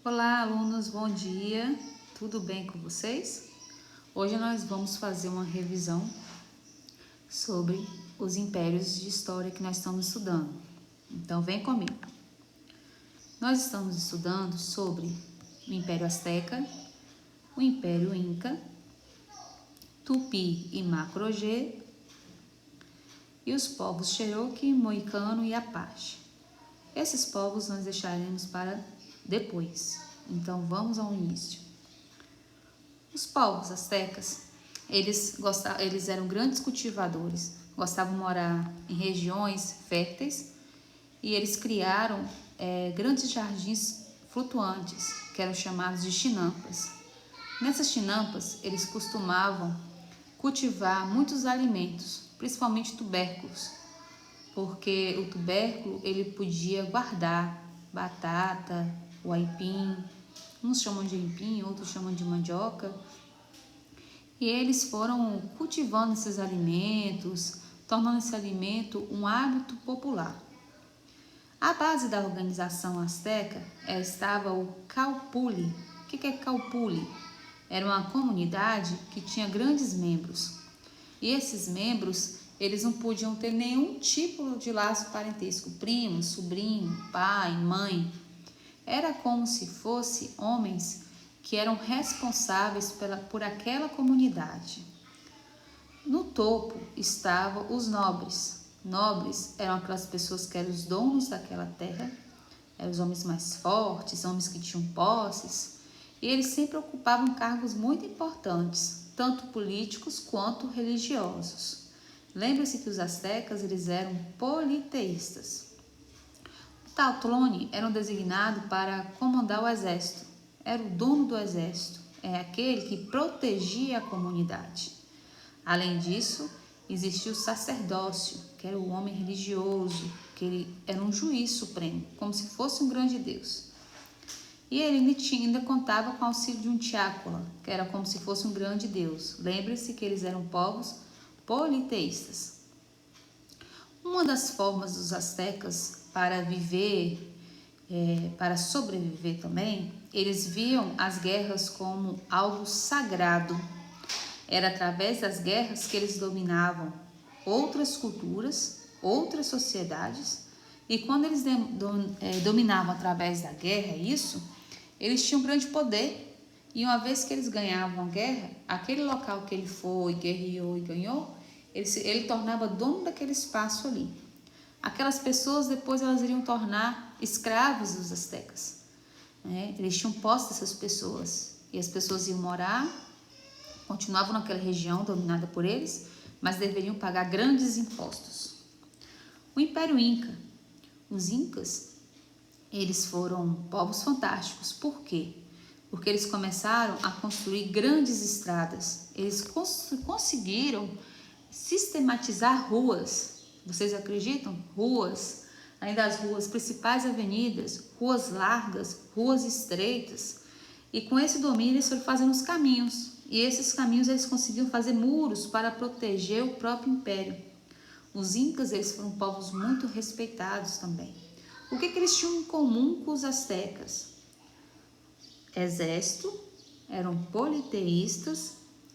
Olá, alunos, bom dia. Tudo bem com vocês? Hoje nós vamos fazer uma revisão sobre os impérios de história que nós estamos estudando. Então, vem comigo. Nós estamos estudando sobre o Império Azteca, o Império Inca, Tupi e Macro-G e os povos Cherokee, Moicano e Apache. Esses povos nós deixaremos para depois. Então, vamos ao início. Os povos astecas, eles eram grandes cultivadores, gostavam de morar em regiões férteis e eles criaram grandes jardins flutuantes, que eram chamados de chinampas. Nessas chinampas, eles costumavam cultivar muitos alimentos, principalmente tubérculos, porque o tubérculo ele podia guardar batata, o aipim, uns chamam de aipim, outros chamam de mandioca, e eles foram cultivando esses alimentos, tornando esse alimento um hábito popular. À base da organização asteca estava o Calpulli. O que é Calpulli? Era uma comunidade que tinha grandes membros, e esses membros eles não podiam ter nenhum tipo de laço parentesco, primo, sobrinho, pai, mãe. Era como se fossem homens que eram responsáveis por aquela comunidade. No topo estavam os nobres. Nobres eram aquelas pessoas que eram os donos daquela terra, eram os homens mais fortes, homens que tinham posses, e eles sempre ocupavam cargos muito importantes, tanto políticos quanto religiosos. Lembre-se que os astecas eles eram politeístas. O Tlatoani era um designado para comandar o exército, era o dono do exército, é aquele que protegia a comunidade. Além disso, existia o sacerdócio, que era o homem religioso, que ele era um juiz supremo, como se fosse um grande deus. E ele ainda contava com o auxílio de um tiácola, que era como se fosse um grande deus. Lembre-se que eles eram povos politeístas. Uma das formas dos astecas para viver, para sobreviver também, eles viam as guerras como algo sagrado. Era através das guerras que eles dominavam outras culturas, outras sociedades, e quando eles dominavam através da guerra eles tinham grande poder. E uma vez que eles ganhavam a guerra, aquele local que ele foi, guerreou e ganhou, ele tornava dono daquele espaço ali. Aquelas pessoas depois elas iriam tornar escravos dos astecas. Eles tinham posse dessas pessoas. E as pessoas iam morar, continuavam naquela região dominada por eles, mas deveriam pagar grandes impostos. O Império Inca. Os Incas, eles foram povos fantásticos. Por quê? Porque eles começaram a construir grandes estradas. Eles conseguiram sistematizar ruas. Vocês acreditam? Ruas, além das ruas principais avenidas, ruas largas, ruas estreitas. E com esse domínio eles foram fazendo os caminhos. E esses caminhos eles conseguiam fazer muros para proteger o próprio império. Os Incas eles foram povos muito respeitados também. O que eles tinham em comum com os astecas? Exército, eram politeístas,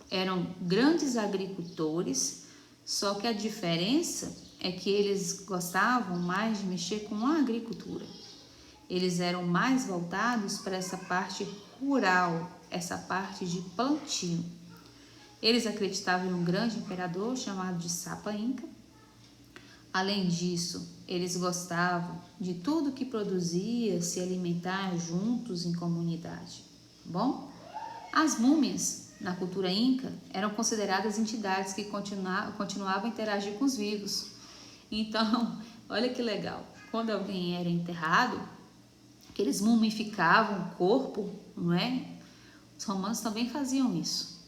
eram grandes agricultores, só que a diferença é que eles gostavam mais de mexer com a agricultura. Eles eram mais voltados para essa parte rural, essa parte de plantio. Eles acreditavam em um grande imperador chamado de Sapa Inca. Além disso, eles gostavam de tudo que produzia, se alimentar juntos em comunidade. Bom, as múmias na cultura inca eram consideradas entidades que continuavam a interagir com os vivos. Então, olha que legal, quando alguém era enterrado, que eles mumificavam o corpo, não é? Os romanos também faziam isso.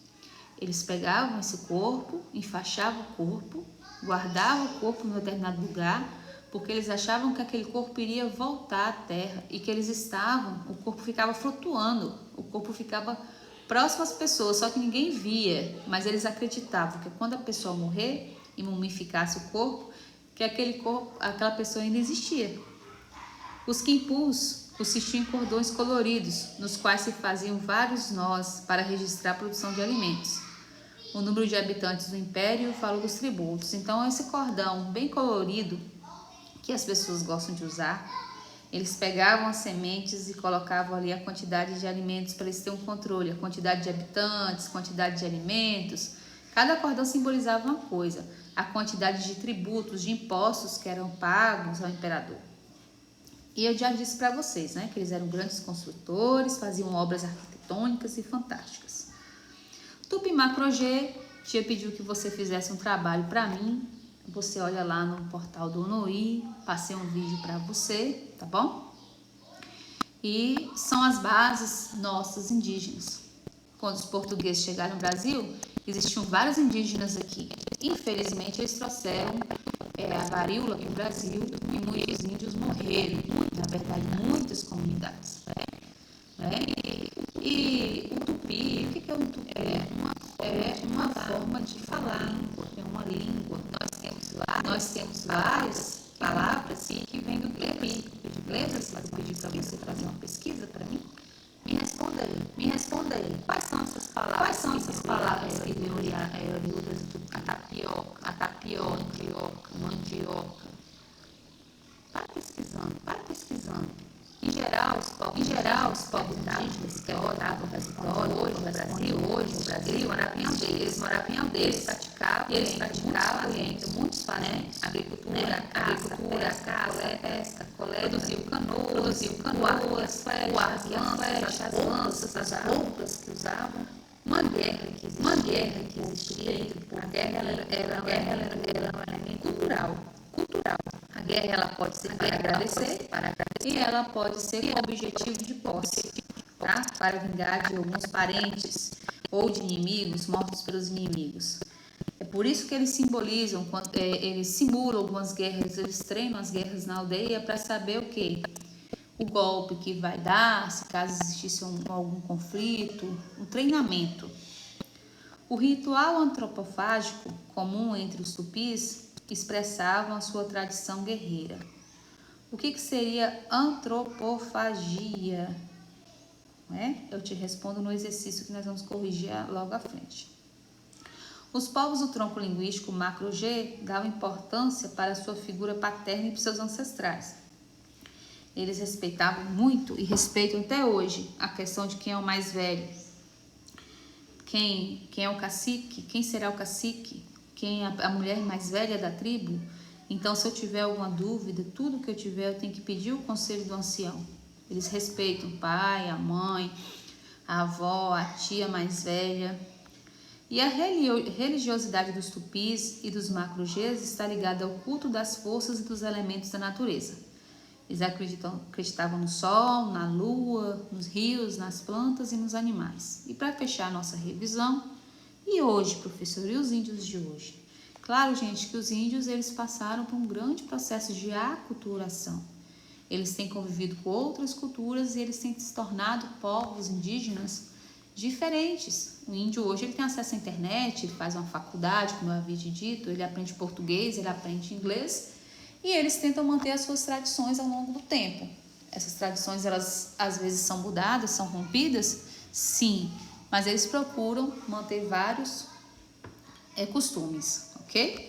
Eles pegavam esse corpo, enfaixavam o corpo, guardavam o corpo em um determinado lugar, porque eles achavam que aquele corpo iria voltar à terra e que o corpo ficava flutuando, o corpo ficava próximo às pessoas, só que ninguém via, mas eles acreditavam que quando a pessoa morrer e mumificasse o corpo, que aquela pessoa ainda existia. Os quimpus consistia em cordões coloridos, nos quais se faziam vários nós para registrar a produção de alimentos, o número de habitantes do império e o valor dos tributos. Então, esse cordão bem colorido, que as pessoas gostam de usar, eles pegavam as sementes e colocavam ali a quantidade de alimentos para eles terem um controle, a quantidade de habitantes, quantidade de alimentos. Cada cordão simbolizava uma coisa, a quantidade de tributos, de impostos que eram pagos ao imperador. E eu já disse para vocês, né, que eles eram grandes construtores, faziam obras arquitetônicas e fantásticas. Tupimá Crogê te pediu que você fizesse um trabalho para mim. Você olha lá no portal do Onoí, passei um vídeo para você, tá bom? E são as bases nossas indígenas. Quando os portugueses chegaram no Brasil, existiam vários indígenas aqui. Infelizmente, eles trouxeram a varíola para o Brasil e muitos índios morreram. Na verdade, muitas comunidades. E o tupi, o que é o tupi? É uma forma de falar, é uma língua. Nós temos várias palavras que vêm do tupi. Lembra-se que eu pedi para você fazer uma pesquisa para mim? Me responda aí. Quais são essas palavras que vêm oriundas do tupi? A tapioca, mandioca. Vai pesquisando. Em geral, os povos indígenas que adotavam a vitória hoje no Brasil, moravam deles, praticavam entre muitos parentes, agricultura, caça, pesca, produziam canoas, o arco e as lanças, as roupas que usavam. Uma guerra que existia entre o povo. A guerra era um elemento cultural. A guerra ela pode ser para agradecer e ela pode ser com objetivo de posse, tá? Para vingar de alguns parentes ou de inimigos mortos pelos inimigos. É por isso que eles simbolizam, eles simulam algumas guerras, eles treinam as guerras na aldeia para saber o quê? O golpe que vai dar, se caso existisse algum conflito, um treinamento. O ritual antropofágico comum entre os tupis expressavam a sua tradição guerreira. O que seria antropofagia? Eu te respondo no exercício que nós vamos corrigir logo à frente. Os povos do tronco linguístico Macro-G davam importância para a sua figura paterna e para seus ancestrais. Eles respeitavam muito e respeitam até hoje a questão de quem é o mais velho, quem é o cacique, quem será o cacique, quem é a mulher mais velha da tribo. Então, se eu tiver alguma dúvida, tudo que eu tiver, eu tenho que pedir o conselho do ancião. Eles respeitam o pai, a mãe, a avó, a tia mais velha. E a religiosidade dos tupis e dos macro-Gs está ligada ao culto das forças e dos elementos da natureza. Eles acreditavam no sol, na lua, nos rios, nas plantas e nos animais. E para fechar a nossa revisão, e hoje, professor, e os índios de hoje? Claro, gente, que os índios eles passaram por um grande processo de aculturação. Eles têm convivido com outras culturas e eles têm se tornado povos indígenas diferentes. O índio hoje ele tem acesso à internet, ele faz uma faculdade, como eu havia dito, ele aprende português, ele aprende inglês e eles tentam manter as suas tradições ao longo do tempo. Essas tradições, elas às vezes são mudadas, são rompidas? Sim, mas eles procuram manter vários costumes, ok?